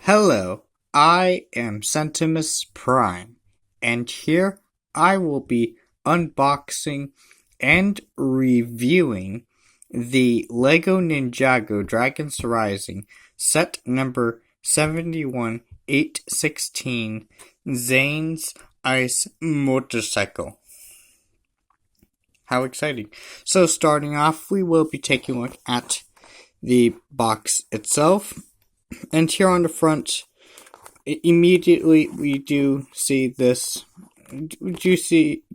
Hello, I am Centimus Prime, and here I will be unboxing and reviewing the LEGO Ninjago Dragons Rising set number 71816 Zane's Ice Motorcycle. How exciting. So starting off, we will be taking a look at the box itself. And here on the front, immediately we do see this.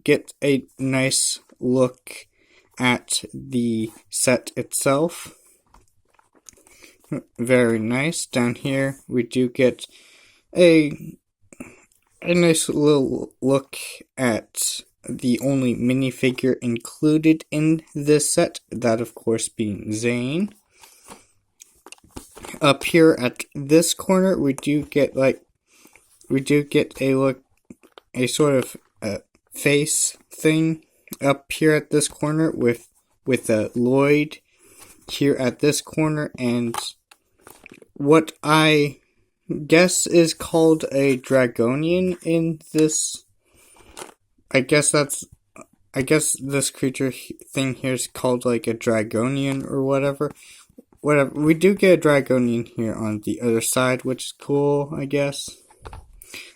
Get a nice look at the set itself. Very nice. Down here we do get a nice little look at the only minifigure included in this set, that of course being Zane. Up here at this corner, we do get a sort of face thing up here at this corner with a Lloyd here at this corner, and what I guess is called a Dragonian in this. I guess this creature thing here is called like a Dragonian or whatever. We do get a Dragonian here on the other side, which is cool, I guess.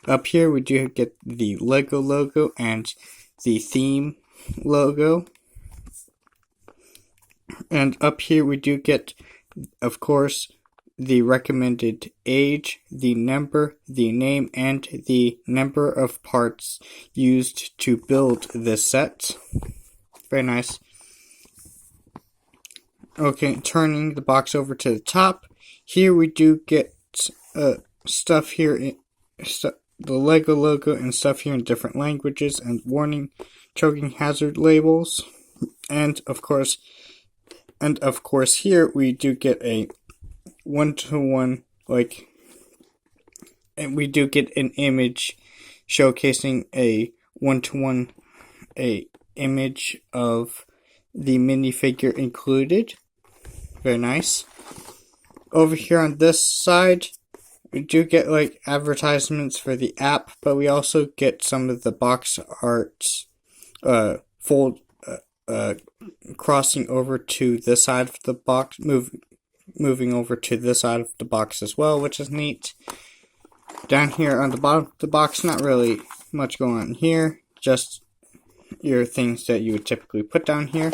Up here, we do get the LEGO logo and the theme logo. And up here, we do get, of course, the recommended age, the number, the name, and the number of parts used to build this set. Very nice. Okay, turning the box over to the top, here we do get stuff here, the LEGO logo and stuff here in different languages, and warning, choking hazard labels, and of course here we do get a one-to-one, and we do get an image showcasing a one-to-one image of the minifigure included. Very nice. Over here on this side, we do get advertisements for the app, but we also get some of the box art crossing over to this side of the box, moving over to this side of the box as well, which is neat. Down here on the bottom of the box, not really much going on here, just your things that you would typically put down here.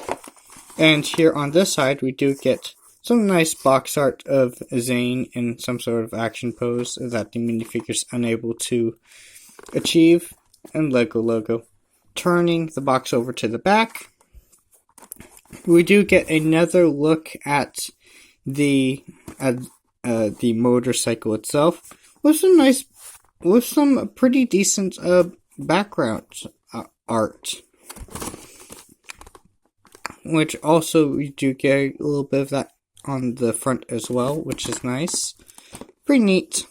And here on this side, we do get some nice box art of Zane in some sort of action pose that the minifigure's unable to achieve, and LEGO logo. Turning the box over to the back, we do get another look at the motorcycle itself with some pretty decent background art. Which also we do get a little bit of that on the front as well, which is nice. Pretty neat.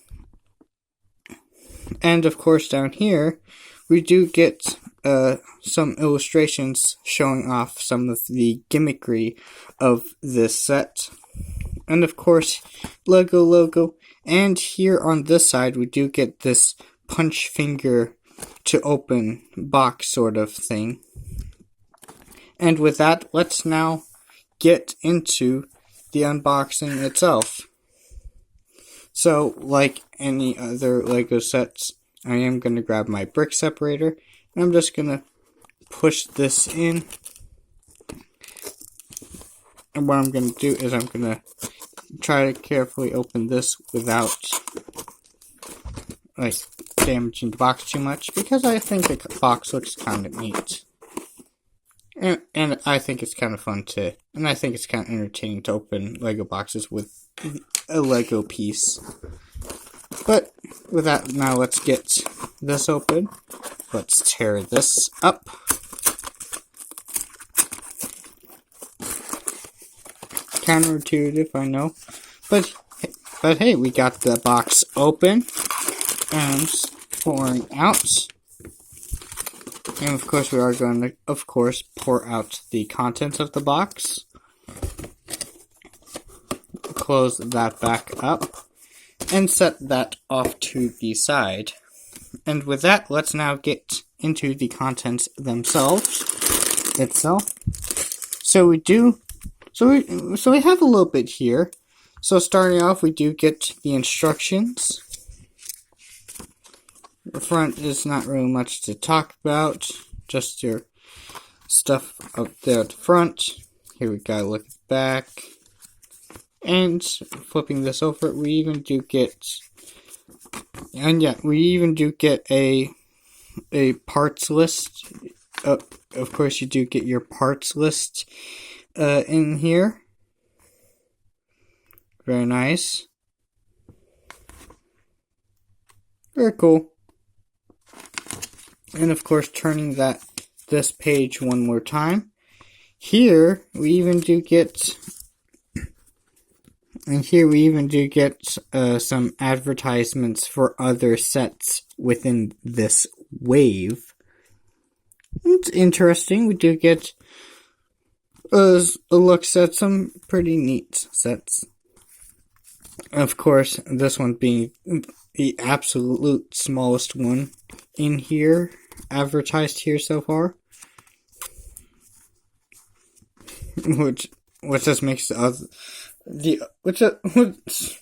And of course down here, we do get some illustrations showing off some of the gimmickry of this set. And of course, LEGO logo. And here on this side, we do get this punch finger to open box sort of thing. And with that, let's now get into the unboxing itself. So, like any other LEGO sets, I am going to grab my brick separator, and I'm just going to push this in. And what I'm going to do is I'm going to try to carefully open this without damaging the box too much, because I think the box looks kind of neat. And I think it's kind of fun and I think it's kind of entertaining to open LEGO boxes with a LEGO piece. But with that, now let's get this open. Let's tear this up. Counterintuitive, I know. But hey, we got the box open and pouring out. And of course, we are going to, pour out the contents of the box. Close that back up. and set that off to the side. And with that, let's now get into the contents themselves. So we have a little bit here. So starting off, we do get the instructions. The front is not really much to talk about, just your stuff up there at the front. Here we gotta look at the back. And flipping this over, we even do get a parts list. Of course, you do get your parts list in here. Very nice. Very cool. And of course, turning this page one more time. Here we even do get some advertisements for other sets within this wave. It's interesting. We do get a look at some pretty neat sets. Of course, this one being the absolute smallest one in here, advertised here so far. Which just makes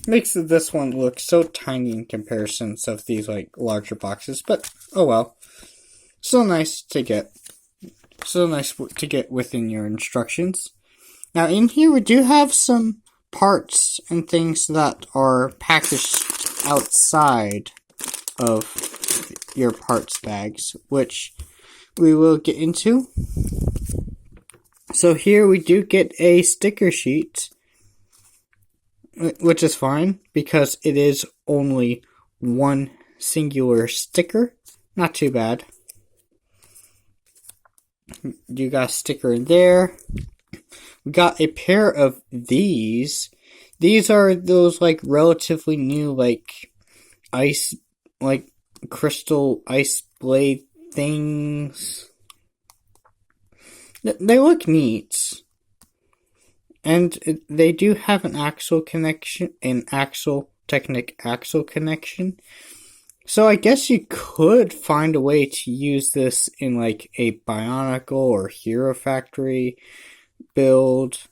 makes this one look so tiny in comparison of these like larger boxes, but oh well. So nice to get. So nice to get within your instructions. Now in here we do have some parts and things that are packaged outside of your parts bags, which we will get into. So here we do get a sticker sheet, which is fine because it is only one singular sticker. Not too bad. You got a sticker in there. We got a pair of these. These are those like relatively new crystal ice blade things. They look neat. And they do have an axle connection, axle connection. So I guess you could find a way to use this in like a Bionicle or Hero Factory build.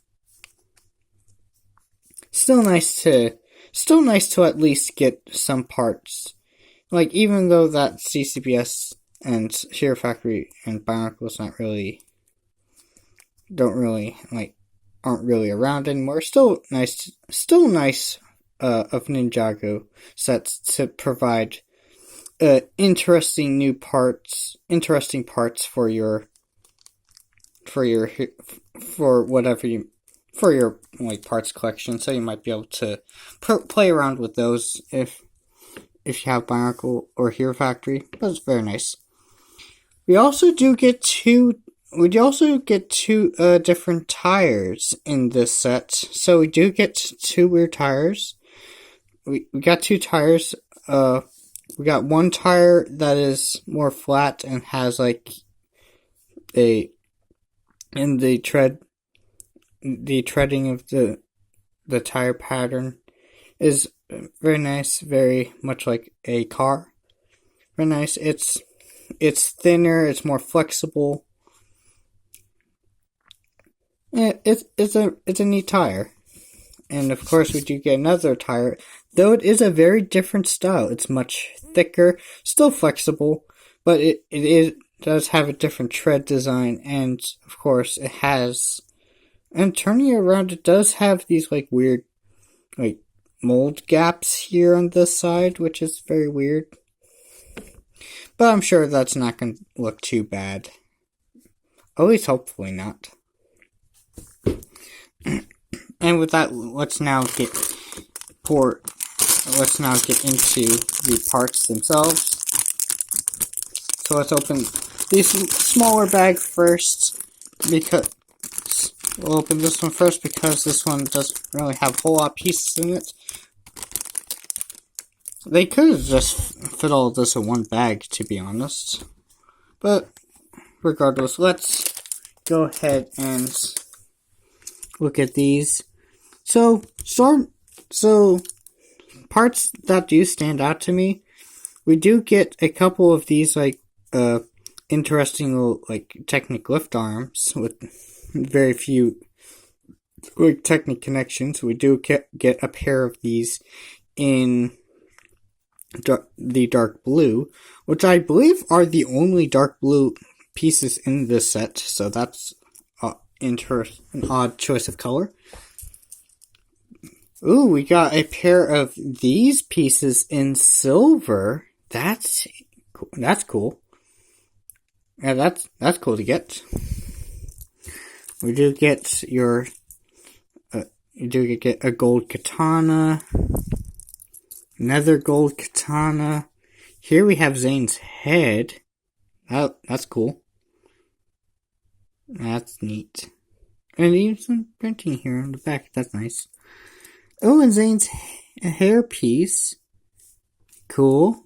Still nice to at least get some parts. Like even though that CCBS and Hero Factory and Bionicles aren't really around anymore. Still nice of Ninjago sets to provide interesting parts for your like parts collection. So you might be able to play around with those if you have Bionicle or Hero Factory. That's very nice. We also get two different tires in this set. So we do get two weird tires. We got two tires. We got one tire that is more flat and has like the treading of the tire pattern is very nice, very much like a car. Very nice. It's thinner, it's more flexible. Yeah, it's a neat tire. And of course we do get another tire, though it is a very different style. It's much thicker, still flexible, but it does have a different tread design, and of course it has, and turning it around, it does have these like weird like mold gaps here on this side, which is very weird. But I'm sure that's not going to look too bad. At least hopefully not. And with that, let's now get into the parts themselves. So let's open this smaller bag first, because we'll open this one first because this one doesn't really have a whole lot of pieces in it. They could have just fit all of this in one bag, to be honest. But regardless, let's go ahead and parts that do stand out to me, we do get a couple of these like interesting little like Technic lift arms with very few like Technic connections. We do get a pair of these in the dark blue, which I believe are the only dark blue pieces in this set, so that's an odd choice of color. Ooh, we got a pair of these pieces in silver. That's cool. Yeah, that's cool to get. We do get you do get a gold katana, another gold katana. Here we have Zane's head. That's cool. That's neat. And even some printing here on the back. That's nice. Oh, and Zane's hair piece. Cool.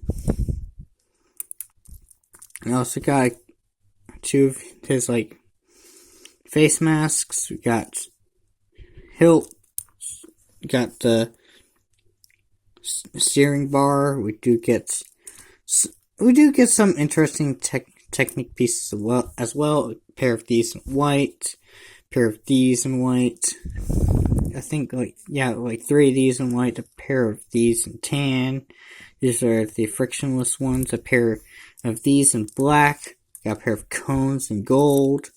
I also got two of his like face masks. We got hilt. We got the steering bar. We do get some interesting Technic pieces as well. A pair of these in white. A pair of these in white. I think like 3 of these in white. A pair of these in tan. These are the frictionless ones. A pair of these in black. Got a pair of cones in gold.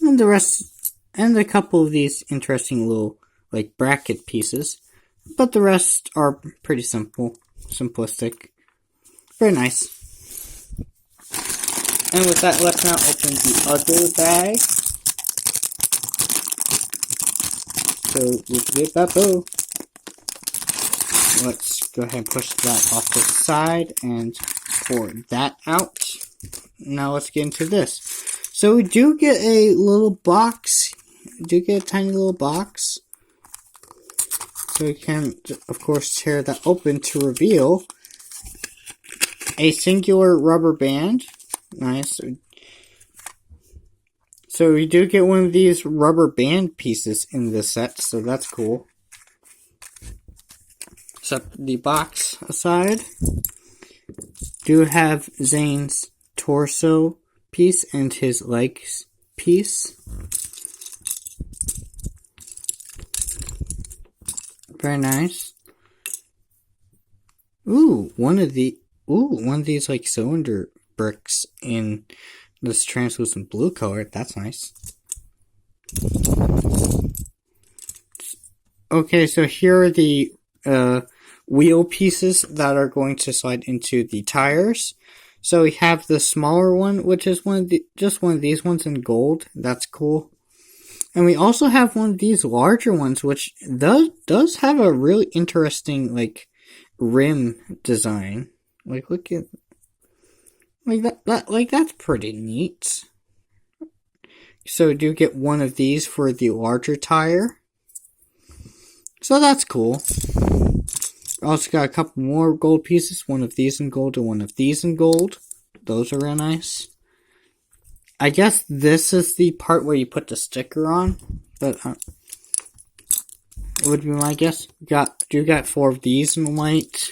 And the rest, and a couple of these interesting little like bracket pieces. But the rest are pretty simplistic. Very nice. And with that, let's now open the other bag. So, let's go ahead and push that off to the side and pour that out. Now let's get into this. So we do get a little box. We do get a tiny little box. So we can, of course, tear that open to reveal a singular rubber band. Nice. So we do get one of these rubber band pieces in this set, so that's cool. Set the box aside. Do have Zane's torso piece and his legs piece. Very nice. One of these like cylinder bricks in this translucent blue color. That's nice. Okay, so here are the wheel pieces that are going to slide into the tires. So we have the smaller one, which is just one of these ones in gold. That's cool. And we also have one of these larger ones, which does have a really interesting like rim design. Like look at that's pretty neat. So we do get one of these for the larger tire. So that's cool. Also got a couple more gold pieces. One of these in gold and one of these in gold. Those are real nice. I guess this is the part where you put the sticker on. But it would be my guess. You got 4 of these in white.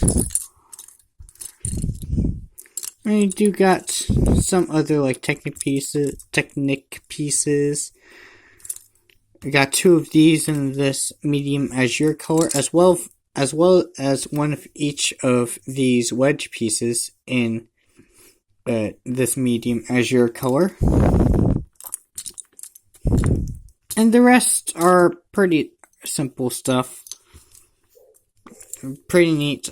And you do got some other like Technic pieces. We got 2 of these in this medium azure color, as well as one of each of these wedge pieces in this medium azure color. And the rest are pretty simple stuff. Pretty neat.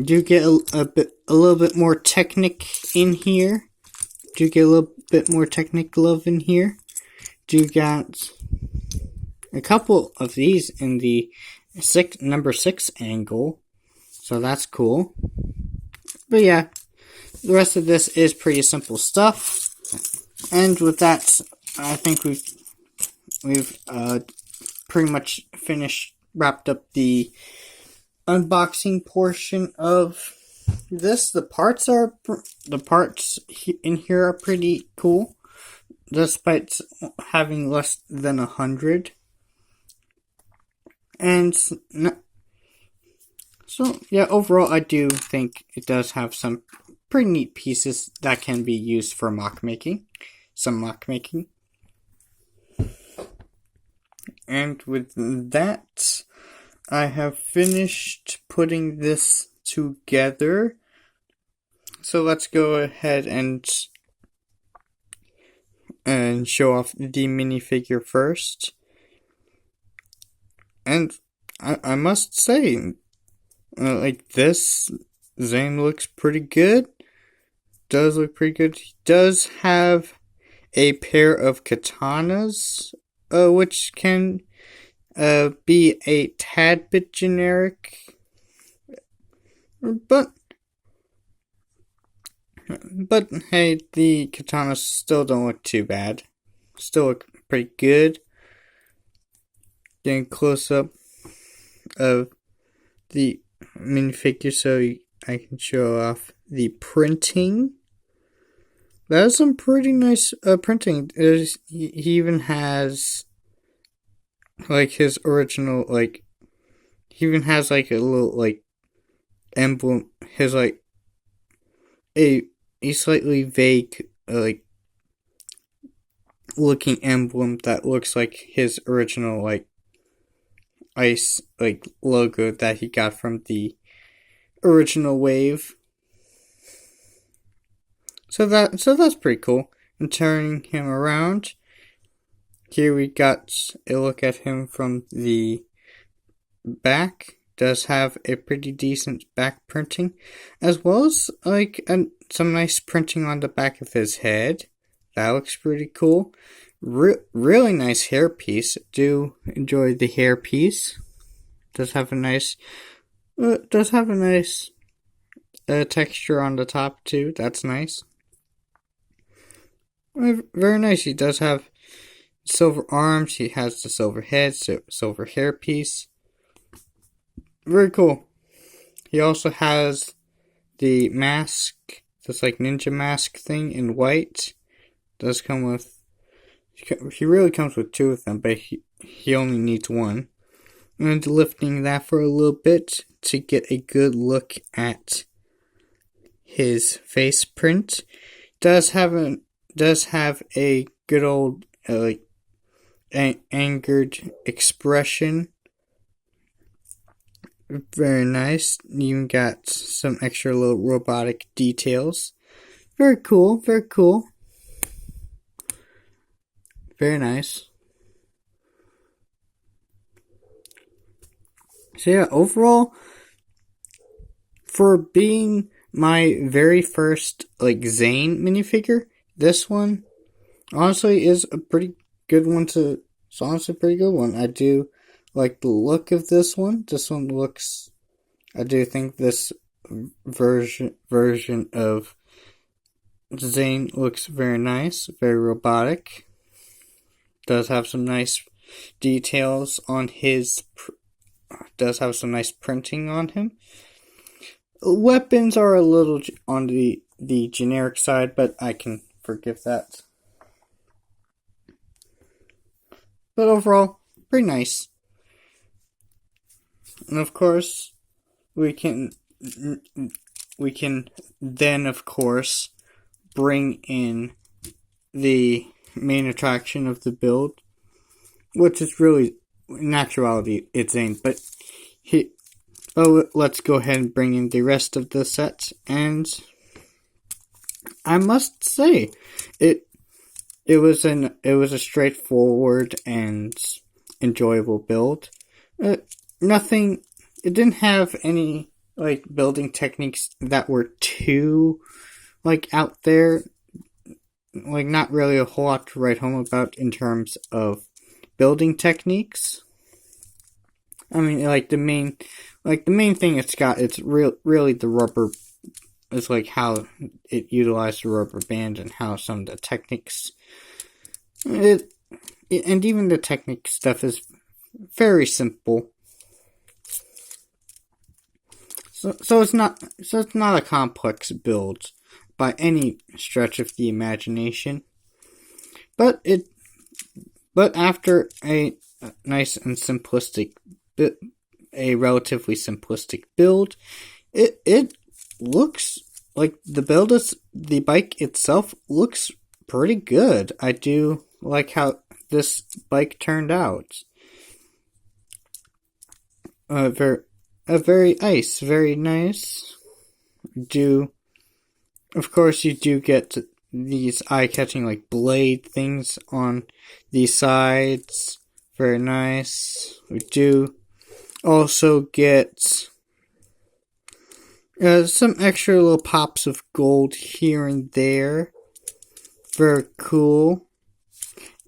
Do get a little bit more Technic in here. Do get a little bit more Technic glove in here. Do got a couple of these in the number 6 angle. So that's cool. But yeah, the rest of this is pretty simple stuff. And with that, I think we've pretty much wrapped up the unboxing portion of this. The parts in here are pretty cool, despite having less than 100. And so yeah, overall I do think it does have some pretty neat pieces that can be used for mock making. Some mock making. And with that, I have finished putting this together. So let's go ahead and show off the minifigure first. And I must say, like this, Zane looks pretty good. Does look pretty good. He does have a pair of katanas, which can be a tad bit generic, but hey, the katanas still don't look too bad. Still look pretty good. Getting close up of the minifigure so I can show off the printing. That is some pretty nice printing. He even has like his original, like, he even has like a little like emblem, his like a slightly vague like looking emblem that looks like his original like ice like logo that he got from the original wave. So that's pretty cool. And turning him around, here we got a look at him from the back. Does have a pretty decent back printing, as well as like some nice printing on the back of his head. That looks pretty cool. Really nice hairpiece. Do enjoy the hairpiece. Does have a nice texture on the top too. That's nice. Very nice. He does have silver arms. He has the silver head, silver hairpiece. Very cool. He also has the mask, this like ninja mask thing in white. Does come with, he really comes with two of them, but he only needs one. And lifting that for a little bit to get a good look at his face print. Does have a good old like angered expression. Very nice. You even got some extra little robotic details. Very cool. Very cool. Very nice. So yeah, overall, for being my very first like Zane minifigure, this one honestly is a pretty good one to. It's honestly a pretty good one. I do like the look of this one. This one looks. I do think this version of Zane looks very nice, very robotic. Does have some nice details on his. Does have some nice printing on him. Weapons are a little on the generic side, but I can forgive that. But overall, pretty nice. And of course, we can then of course bring in the main attraction of the build, which is really in actuality it's Zane, but let's go ahead and bring in the rest of the set. And I must say it was a straightforward and enjoyable build. It didn't have any like building techniques that were too like out there, like not really a whole lot to write home about in terms of building techniques. I mean, like the main thing it's really the rubber. It's like how it utilized the rubber band and how some of the techniques. And even the technique stuff is very simple. So it's not a complex build by any stretch of the imagination. But after a nice and simplistic a relatively simplistic build. It looks like the bike itself looks pretty good. I do like how this bike turned out. Very nice, very nice. Of course, you do get these eye-catching like blade things on the sides. Very nice. We do also get some extra little pops of gold here and there. Very cool.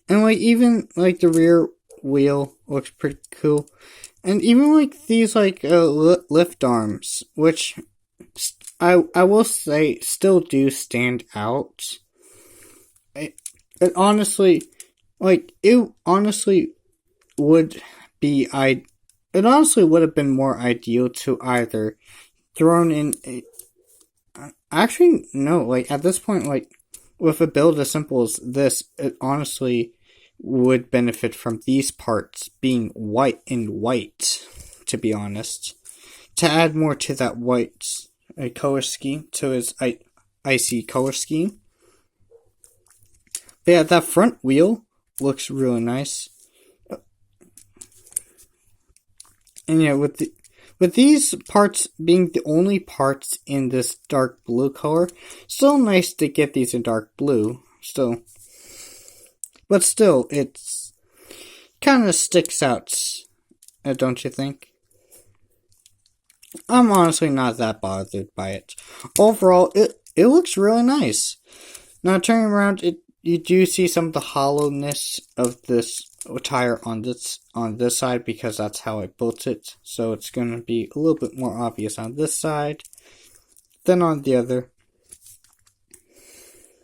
And like even like the rear wheel looks pretty cool. And even like these like lift arms, which I will say still do stand out. It honestly would have been more ideal to either thrown in actually no, like at this point, like with a build as simple as this, it honestly would benefit from these parts being white, to be honest, to add more to that white color scheme, to his icy color scheme. But yeah, that front wheel looks really nice. And yeah, with these parts being the only parts in this dark blue color, still nice to get these in dark blue. But still, it's kind of sticks out, don't you think? I'm honestly not that bothered by it. Overall, it looks really nice. Now turning around, you do see some of the hollowness of this tire on this side, because that's how I built it. So it's going to be a little bit more obvious on this side than on the other.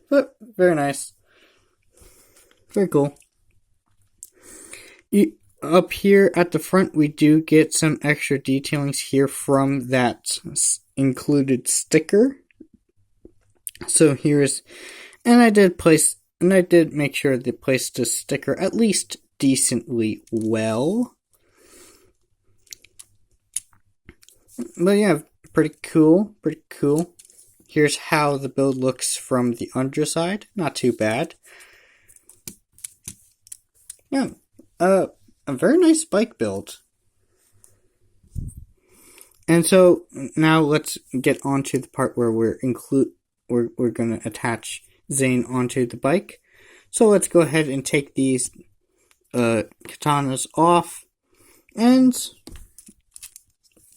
But very nice. Very cool. Up here at the front, we do get some extra detailings here from that included sticker. So and I did make sure they placed the sticker at least decently well. But yeah, pretty cool. Here's how the build looks from the underside. Not too bad. Yeah, a very nice bike build. And so now let's get on to the part where we're going to attach Zane onto the bike. So let's go ahead and take these katanas off, and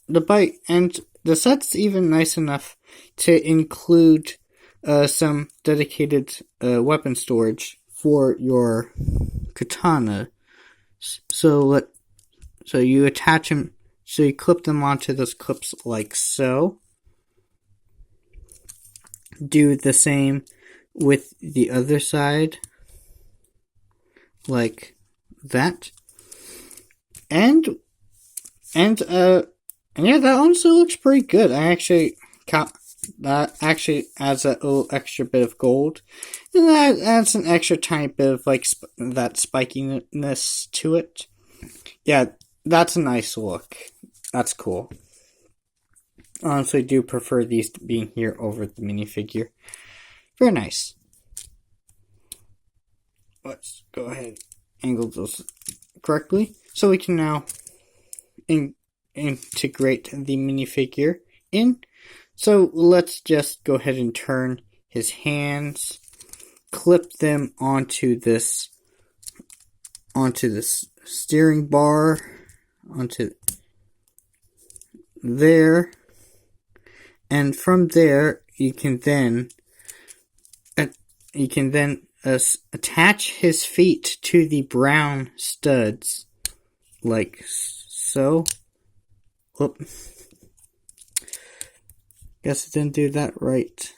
the set's even nice enough to include some dedicated weapon storage for your katana. So you attach them, so you clip them onto those clips like so. Do the same with the other side, like that. And yeah, that honestly looks pretty good. That actually adds a little extra bit of gold, and that adds an extra tiny bit of like that spikiness to it. Yeah, that's a nice look. That's cool. Honestly, I do prefer these being here over the minifigure. Very nice. Let's go ahead and angle those correctly, so we can now integrate the minifigure in. So let's just go ahead and turn his hands, clip them onto this steering bar, onto there, and from there you can then attach his feet to the brown studs, like so. Whoop. Guess I didn't do that right.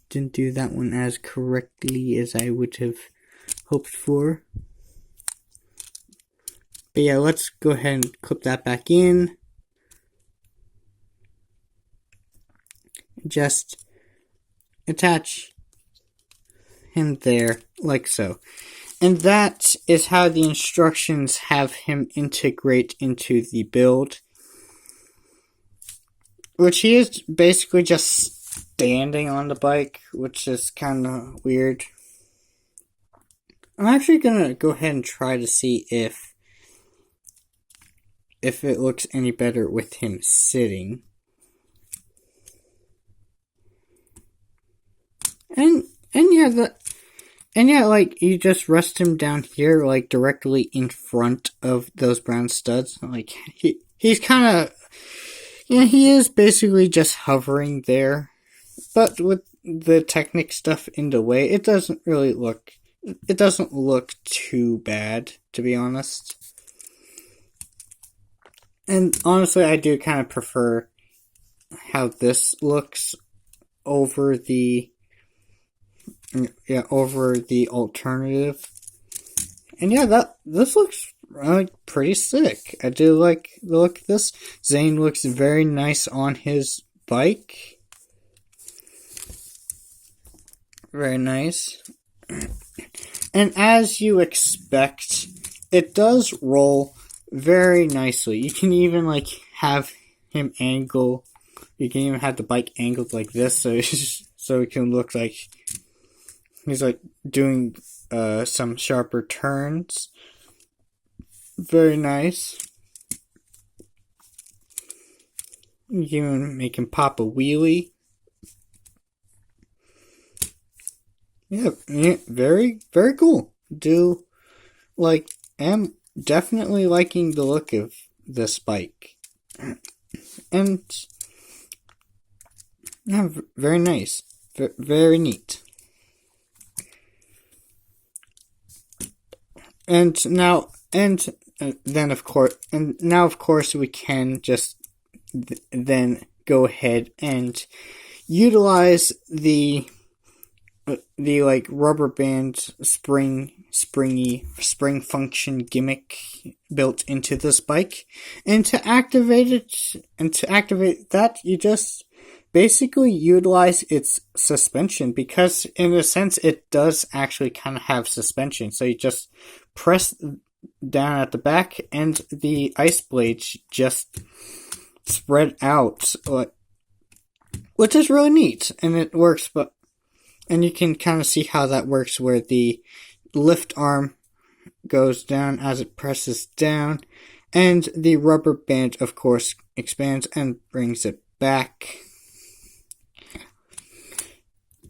Didn't do that one as correctly as I would have hoped for. But yeah, let's go ahead and clip that back in. Just attach him there, like so. And that is how the instructions have him integrate into the build. Which he is basically just standing on the bike, which is kind of weird. I'm actually gonna go ahead and try to see if it looks any better with him sitting. And yeah, like, you just rest him down here, like, directly in front of those brown studs. Like, he's kind of, yeah, he is basically just hovering there. But with the Technic stuff in the way, it doesn't look too bad, to be honest. And honestly, I do kind of prefer how this looks over the alternative. And yeah, this looks pretty sick. I do like the look of this. Zane looks very nice on his bike. Very nice. And as you expect, it does roll very nicely. You can even like have him angle. You can even have the bike angled like this, so it can look like he's like doing some sharper turns. Very nice. You can even make him pop a wheelie. Yeah, very, very cool. Am definitely liking the look of this bike. And, yeah, very nice. Very neat. And now, of course, we can just then go ahead and utilize the like rubber band spring function gimmick built into this bike, and to activate that, you just basically utilize its suspension, because in a sense it does actually kind of have suspension. So you just press down at the back and the ice blades just spread out, which is really neat, and it works. And you can kind of see how that works, where the lift arm goes down as it presses down, and the rubber band, of course, expands and brings it back.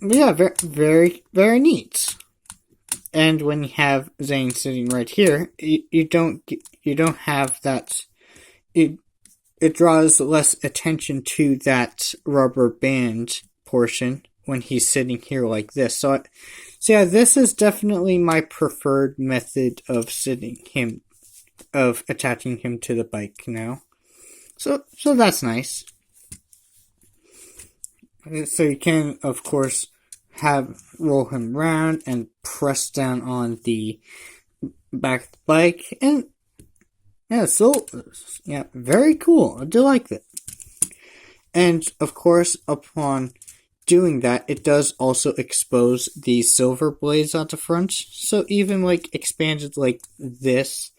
Yeah, very, very, very neat. And when you have Zane sitting right here, you don't have that. It draws less attention to that rubber band portion when he's sitting here like this. So yeah, this is definitely my preferred method of attaching him to the bike now. So that's nice. So you can, of course, roll him around and press down on the back of the bike, and yeah, very cool. I do like that. And of course, upon doing that, it does also expose the silver blades at the front. So even expanded like this,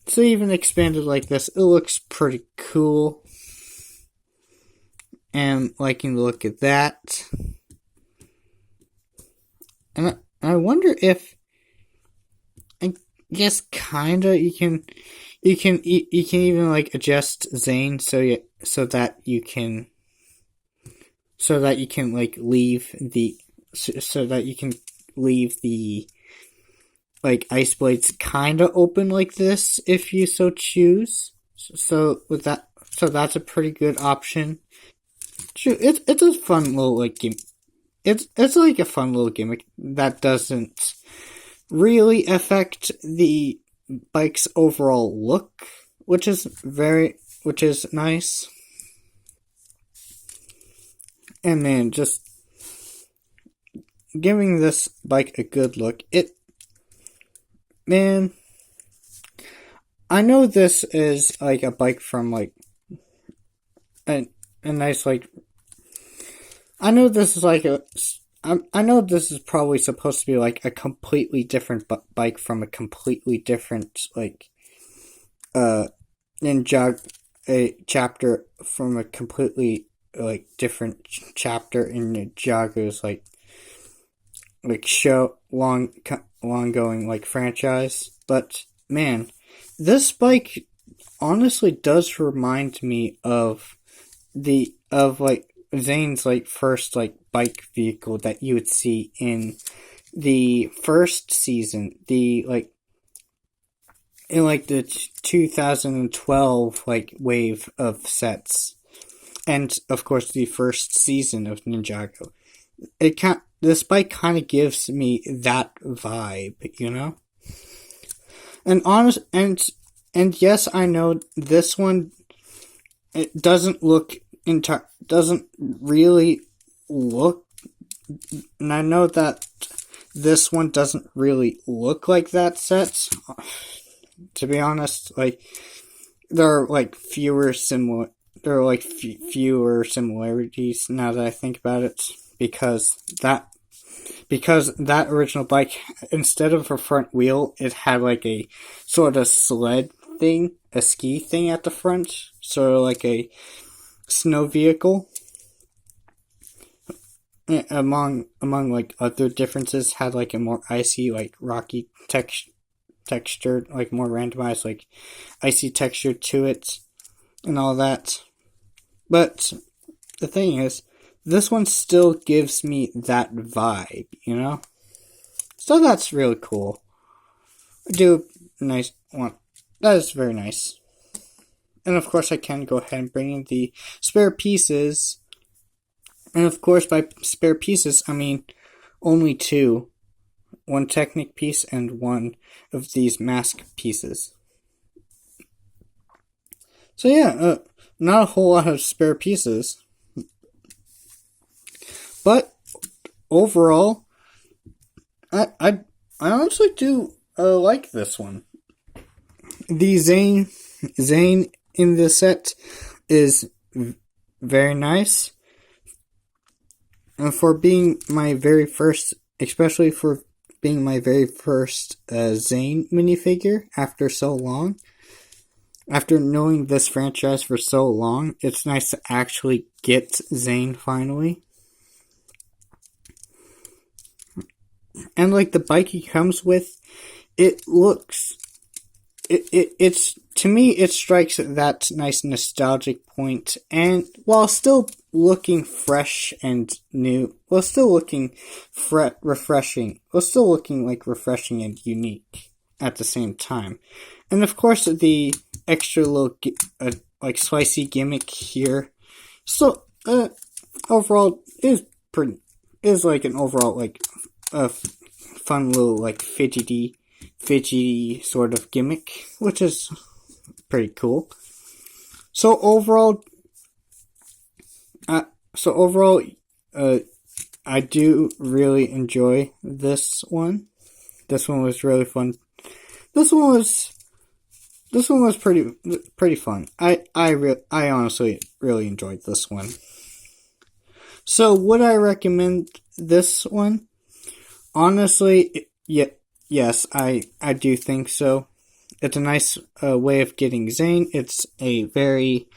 it looks pretty cool. And liking the look of that. And I wonder if, I guess kinda, you can even adjust Zane so that you can leave the ice blades kinda open like this if you so choose. So that's a pretty good option. It's a fun little gimmick. It's like a fun little gimmick that doesn't really affect the bike's overall look, which is nice. And man, just giving this bike a good look. I know this is a bike from a nice I know this is I know this is probably supposed to be like a completely different bike from a completely different like Ninjago a chapter from a completely like different chapter in Ninjago's like show long going like franchise, but man, this bike honestly does remind me of like Zane's like first like bike vehicle that you would see in the first season, the like in like the 2012 like wave of sets, and of course the first season of Ninjago. This bike kind of gives me that vibe, you know. And yes, I know this one. It doesn't really look, and I know that this one doesn't really look like that set. To be honest, like there are like fewer similarities now that I think about it, because that original bike, instead of a front wheel, it had like a sort of sled thing, a ski thing at the front, sort of like a snow vehicle. Among like other differences, had like a more icy, like rocky texture, like more randomized, like icy texture to it and all that. But the thing is, this one still gives me that vibe, you know? So that's really cool. I do a nice one. That is very nice. And of course I can go ahead and bring in the spare pieces. And of course by spare pieces, I mean only two. One Technic piece and one of these mask pieces. So yeah, not a whole lot of spare pieses. But overall, I honestly do like this one. The Zane in this set is very nice, and for being my very first, especially for being my very first Zane minifigure after so long. After knowing this franchise for so long, it's nice to actually get Zane finally. And like the bike he comes with, it's to me it strikes that nice nostalgic point, and while still looking fresh and new, while still looking refreshing, while still looking like refreshing and unique at the same time. And of course the extra little like slicey gimmick here, so overall is like an overall like a fun little like fidgety sort of gimmick, which is pretty cool. So overall, I do really enjoy this one. This one was really fun. This one was pretty fun. I honestly really enjoyed this one. So would I recommend this one? Honestly, yes, I do think so. It's a nice way of getting Zane. It's a very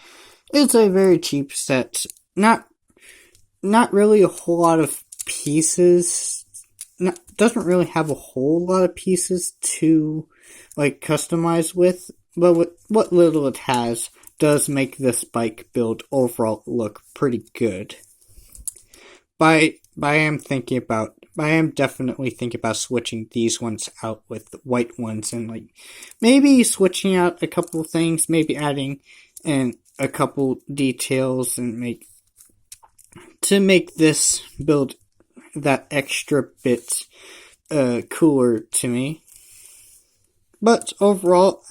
cheap set. Not really a whole lot of pieces. Doesn't really have a whole lot of pieces to like customize with, but what little it has does make this bike build overall look pretty good. I am definitely thinking about switching these ones out with white ones, and like maybe switching out a couple things, maybe adding in a couple details and make this build that extra bit cooler to me. But overall,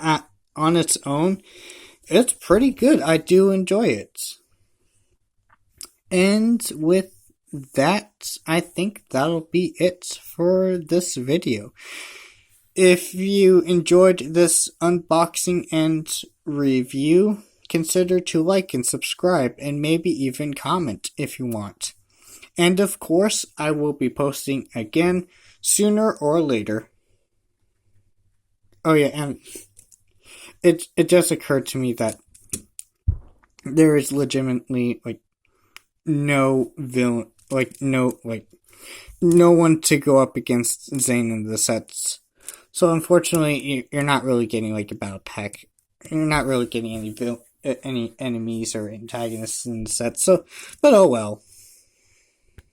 on its own, it's pretty good. I do enjoy it. And with that, I think that'll be it for this video. If you enjoyed this unboxing and review, consider to like and subscribe, and maybe even comment if you want. And of course, I will be posting again sooner or later. Oh yeah, and it just occurred to me that there is legitimately no villain, no one to go up against Zane in the sets. So unfortunately, you're not really getting a battle pack. You're not really getting any enemies or antagonists in the set. So, but oh well.